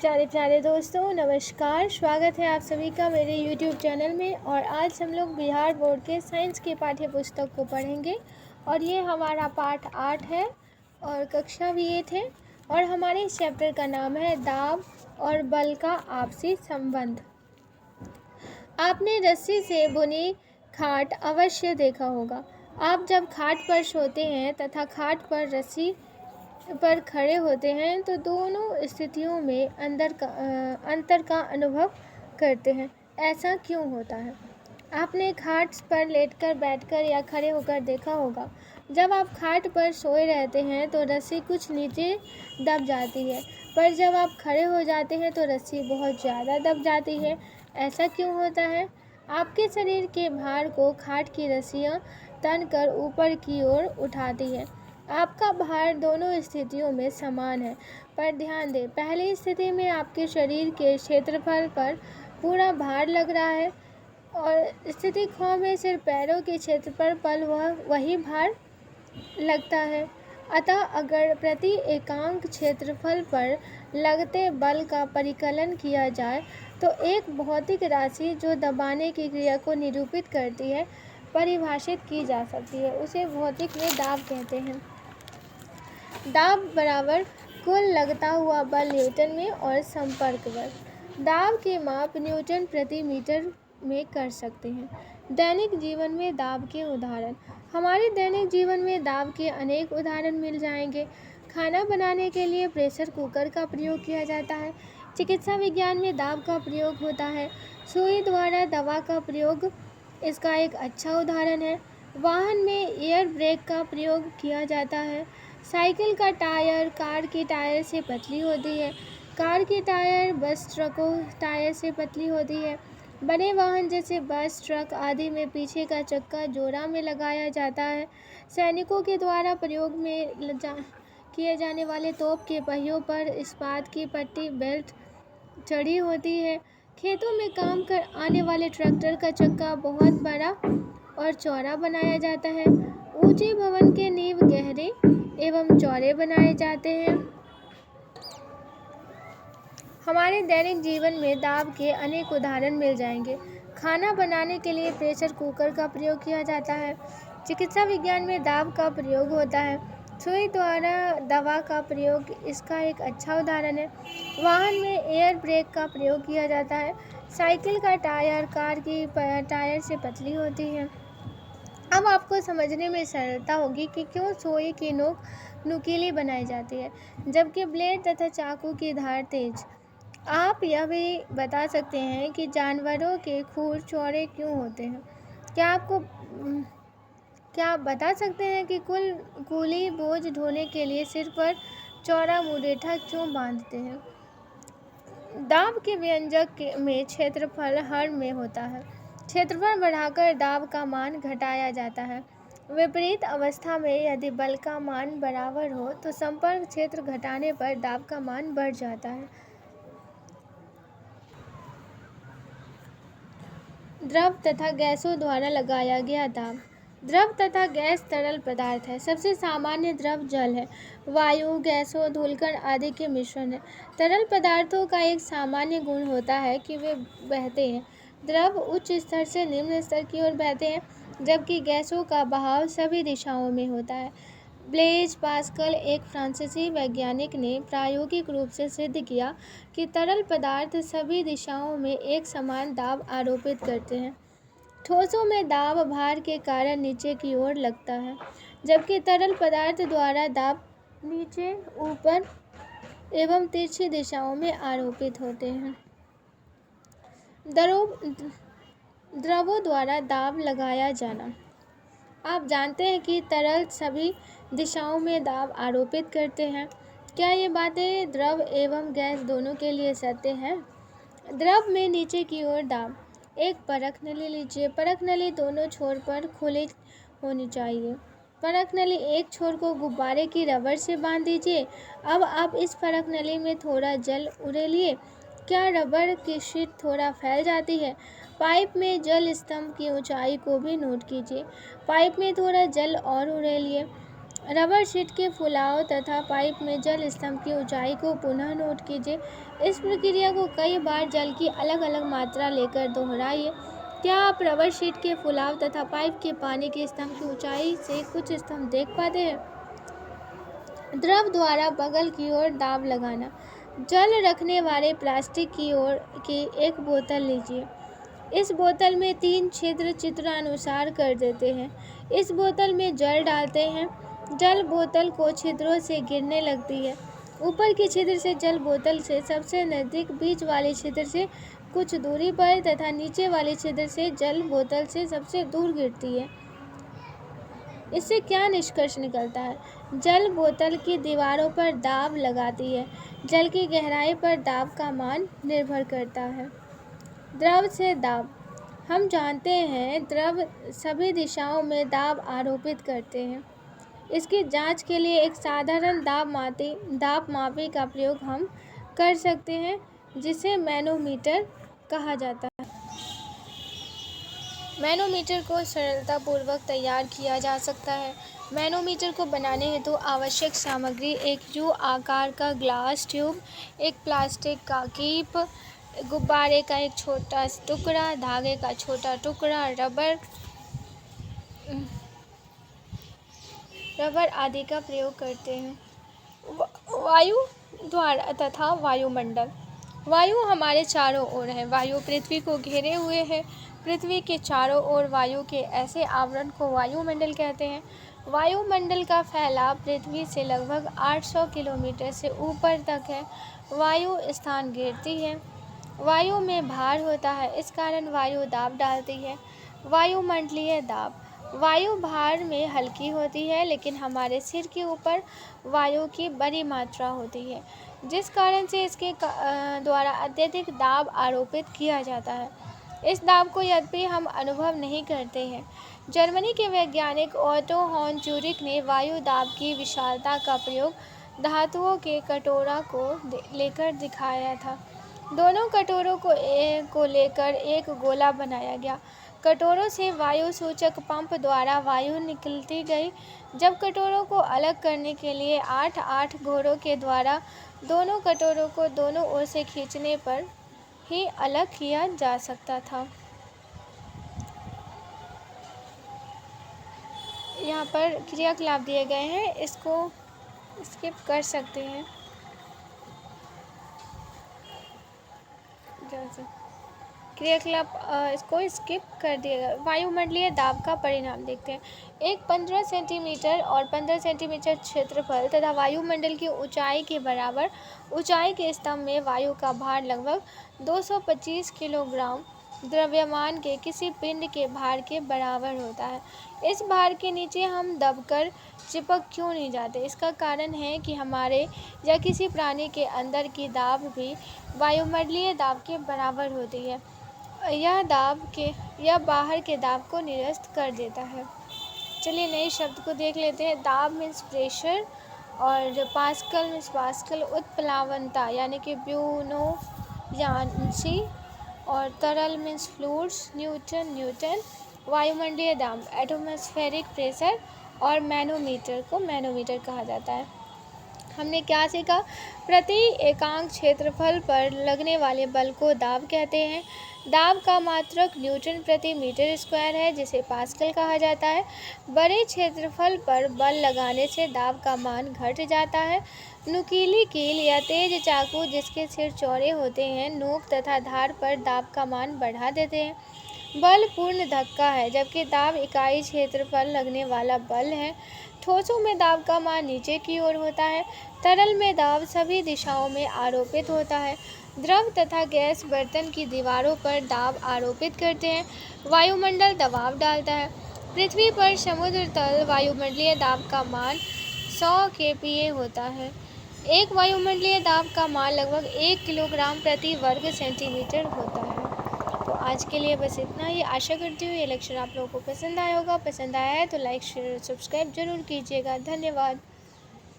प्यारे प्यारे दोस्तों, नमस्कार। स्वागत है आप सभी का मेरे YouTube चैनल में। और आज हम लोग बिहार बोर्ड के साइंस की पाठ्य पुस्तक को पढ़ेंगे और ये हमारा पाठ 8 है और कक्षा भी 8 है। और हमारे इस चैप्टर का नाम है दाब और बल का आपसी संबंध। आपने रस्सी से बुनी खाट अवश्य देखा होगा। आप जब खाट पर सोते हैं तथा खाट पर रस्सी पर खड़े होते हैं तो दोनों स्थितियों में अंतर का अनुभव करते हैं। ऐसा क्यों होता है? आपने खाट पर लेटकर, बैठकर या खड़े होकर देखा होगा। जब आप खाट पर सोए रहते हैं तो रस्सी कुछ नीचे दब जाती है, पर जब आप खड़े हो जाते हैं तो रस्सी बहुत ज़्यादा दब जाती है। ऐसा क्यों होता है? आपके शरीर के भार को खाट की रस्सियाँ तनकर ऊपर की ओर उठाती है। आपका भार दोनों स्थितियों में समान है, पर ध्यान दें, पहली स्थिति में आपके शरीर के क्षेत्रफल पर पूरा भार लग रहा है और स्थिति ख में सिर्फ पैरों के क्षेत्रफल पर वही भार लगता है। अतः अगर प्रति एकांक क्षेत्रफल पर लगते बल का परिकलन किया जाए तो एक भौतिक राशि जो दबाने की क्रिया को निरूपित करती है परिभाषित की जा सकती है। उसे भौतिक में दाब कहते हैं। दाब बराबर कुल लगता हुआ बल न्यूटन में और संपर्क बल। दाब के माप न्यूटन प्रति मीटर में कर सकते हैं। दैनिक जीवन में दाब के उदाहरण। हमारे दैनिक जीवन में दाब के अनेक उदाहरण मिल जाएंगे। खाना बनाने के लिए प्रेशर कुकर का प्रयोग किया जाता है। चिकित्सा विज्ञान में दाब का प्रयोग होता है। सुई द्वारा दवा का प्रयोग इसका एक अच्छा उदाहरण है। वाहन में एयर ब्रेक का प्रयोग किया जाता है। साइकिल का टायर कार के टायर से पतली होती है। कार की टायर बस ट्रकों टायर से पतली होती है। बड़े वाहन जैसे बस, ट्रक आदि में पीछे का चक्का जोड़ा में लगाया जाता है। सैनिकों के द्वारा प्रयोग में किए जाने वाले तोप के पहियों पर इस्पात की पट्टी बेल्ट चढ़ी होती है। खेतों में काम कर आने वाले ट्रैक्टर का चक्का बहुत बड़ा और चौड़ा बनाया जाता है। ऊंचे भवन के नींव गहरे एवं चौड़े बनाए जाते हैं। हमारे दैनिक जीवन में दाब के अनेक उदाहरण मिल जाएंगे। खाना बनाने के लिए प्रेशर कुकर का प्रयोग किया जाता है। चिकित्सा विज्ञान में दाब का प्रयोग होता है। सुई द्वारा दवा का प्रयोग इसका एक अच्छा उदाहरण है। वाहन में एयर ब्रेक का प्रयोग किया जाता है। साइकिल का टायर कार की टायर से पतली होती है। अब आपको समझने में सरलता होगी कि क्यों सुई की नोक नुकीली बनाई जाती है जबकि ब्लेड तथा चाकू की धार तेज। आप यह भी बता सकते हैं कि जानवरों के खूर चौड़े क्यों होते हैं। क्या आप बता सकते हैं कि कूली बोझ ढोने के लिए सिर पर चौड़ा मुरेठा क्यों बांधते हैं? दाब के व्यंजक में क्षेत्रफल हर में होता है। क्षेत्रफल बढ़ाकर दाब का मान घटाया जाता है। विपरीत अवस्था में यदि बल का मान बराबर हो तो संपर्क क्षेत्र घटाने पर दाब का मान बढ़ जाता है। द्रव तथा गैसों द्वारा लगाया गया दाब। द्रव तथा गैस तरल पदार्थ है। सबसे सामान्य द्रव जल है। वायु, गैसों, धूलकण आदि के मिश्रण है। तरल पदार्थों का एक सामान्य गुण होता है कि वे बहते हैं। द्रव उच्च स्तर से निम्न स्तर की ओर बहते हैं, जबकि गैसों का बहाव सभी दिशाओं में होता है। ब्लेज पास्कल एक फ्रांसीसी वैज्ञानिक ने प्रायोगिक रूप से सिद्ध किया कि तरल पदार्थ सभी दिशाओं में एक समान दाब आरोपित करते हैं। ठोसों में दाब भार के कारण नीचे की ओर लगता है, जबकि तरल पदार्थ द्वारा दाब नीचे, ऊपर एवं तिरछी दिशाओं में आरोपित होते हैं। द्रवों द्वारा दाब लगाया जाना। आप जानते हैं कि तरल सभी दिशाओं में दाब आरोपित करते हैं। क्या ये बातें द्रव एवं गैस दोनों के लिए सत्य है? द्रव में नीचे की ओर दाब। एक परख नली लीजिए। परख नली दोनों छोर पर खुली होनी चाहिए। परख नली एक छोर को गुब्बारे की रबड़ से बांध दीजिए। अब आप इस परख नली में थोड़ा जल उड़ेलिए। क्या रबड़ की शीट थोड़ा फैल जाती है? पाइप में जल स्तंभ की ऊंचाई को भी नोट कीजिए। पाइप में थोड़ा जल और उड़ेलिए। रबर शीट के फुलाव तथा पाइप में जल स्तंभ की ऊंचाई को पुनः नोट कीजिए। इस प्रक्रिया को कई बार जल की अलग अलग मात्रा लेकर दोहराइए। क्या आप रबर शीट के फुलाव तथा पाइप के पानी के स्तंभ की ऊंचाई से कुछ स्तंभ देख पाते हैं? द्रव द्वारा बगल की ओर दाब लगाना। जल रखने वाले प्लास्टिक की एक बोतल लीजिए। इस बोतल में 3 छिद्र चित्रानुसार कर देते हैं। इस बोतल में जल डालते हैं। जल बोतल को छिद्रों से गिरने लगती है। ऊपर के छिद्र से जल बोतल से सबसे नज़दीक, बीच वाले छिद्र से कुछ दूरी पर तथा नीचे वाले छिद्र से जल बोतल से सबसे दूर गिरती है। इससे क्या निष्कर्ष निकलता है? जल बोतल की दीवारों पर दाब लगाती है। जल की गहराई पर दाब का मान निर्भर करता है। द्रव से दाब। हम जानते हैं द्रव सभी दिशाओं में दाब आरोपित करते हैं। इसकी जांच के लिए एक साधारण दाब मापी का प्रयोग हम कर सकते हैं, जिसे मैनोमीटर कहा जाता है। मैनोमीटर को सरलतापूर्वक तैयार किया जा सकता है। मैनोमीटर को बनाने हेतु आवश्यक सामग्री: एक यू आकार का ग्लास ट्यूब, एक प्लास्टिक का कीप, गुब्बारे का एक छोटा टुकड़ा, धागे का छोटा टुकड़ा, रबर आदि का प्रयोग करते हैं। वायु द्वारा तथा वायुमंडल। वायु हमारे चारों ओर है। वायु पृथ्वी को घेरे हुए है। पृथ्वी के चारों ओर वायु के ऐसे आवरण को वायुमंडल कहते हैं। वायुमंडल का फैलाव पृथ्वी से लगभग 800 किलोमीटर से ऊपर तक है। वायु स्थान घेरती है। वायु में भार होता है, इस कारण वायु दाब डालती है। वायुमंडलीय दाब। वायु भार में हल्की होती है, लेकिन हमारे सिर के ऊपर वायु की बड़ी मात्रा होती है, जिस कारण से इसके द्वारा अत्यधिक दाब आरोपित किया जाता है। इस दाब को यद्यपि हम अनुभव नहीं करते हैं। जर्मनी के वैज्ञानिक ओटो हॉन ज़ूरिक ने वायु दाब की विशालता का प्रयोग धातुओं के कटोरा को लेकर दिखाया था। दोनों कटोरों को लेकर एक गोला बनाया गया। कटोरों से वायु सूचक पंप द्वारा वायु निकलती गई। जब कटोरों को अलग करने के लिए 8 घोड़ों के द्वारा दोनों कटोरों को दोनों ओर से खींचने पर ही अलग किया जा सकता था। यहाँ पर क्रियाकलाप दिए गए हैं, इसको स्किप कर सकते हैं। क्रियाकलाप इसको स्किप कर दिया गया। वायुमंडलीय दाब का परिणाम देखते हैं। एक 15 सेंटीमीटर और 15 सेंटीमीटर क्षेत्रफल तथा वायुमंडल की ऊंचाई के बराबर ऊंचाई के स्तंभ में वायु का भार लगभग 225 किलोग्राम द्रव्यमान के किसी पिंड के भार के बराबर होता है। इस भार के नीचे हम दबकर चिपक क्यों नहीं जाते? इसका कारण है कि हमारे या किसी प्राणी के अंदर की दाब भी वायुमंडलीय दाब के बराबर होती है। यह बाहर के दाब को निरस्त कर देता है। चलिए नए शब्द को देख लेते हैं। दाब मीन्स प्रेशर और पास्कल मीन्स पास्कल उत्प्लावनता यानी कि ब्यूनोयांसी और तरल मीन्स फ्लूइड्स न्यूटन। वायुमंडलीय दाब एटमॉस्फेरिक प्रेशर और मैनोमीटर को मैनोमीटर कहा जाता है। हमने क्या सीखा? प्रति एकांक क्षेत्रफल पर लगने वाले बल को दाब कहते हैं। दाब का मात्रक न्यूटन प्रति मीटर स्क्वायर है, जिसे पास्कल कहा जाता है। बड़े क्षेत्रफल पर बल लगाने से दाब का मान घट जाता है। नुकीली कील या तेज चाकू जिसके सिर चौड़े होते हैं, नोक तथा धार पर दाब का मान बढ़ा देते हैं। बल पूर्ण धक्का है, जबकि दाब इकाई क्षेत्र पर लगने वाला बल है। ठोसों में दाब का मान नीचे की ओर होता है। तरल में दाब सभी दिशाओं में आरोपित होता है। द्रव तथा गैस बर्तन की दीवारों पर दाब आरोपित करते हैं। वायुमंडल दबाव डालता है। पृथ्वी पर समुद्र तल वायुमंडलीय दाब का मान 100 kPa होता है। एक वायुमंडलीय दाब का मान लगभग 1 किलोग्राम प्रति वर्ग सेंटीमीटर होता है। तो आज के लिए बस इतना ही। आशा करती हूँ ये लेक्चर आप लोगों को पसंद आया होगा। पसंद आया है तो लाइक शेयर सब्सक्राइब जरूर कीजिएगा। धन्यवाद।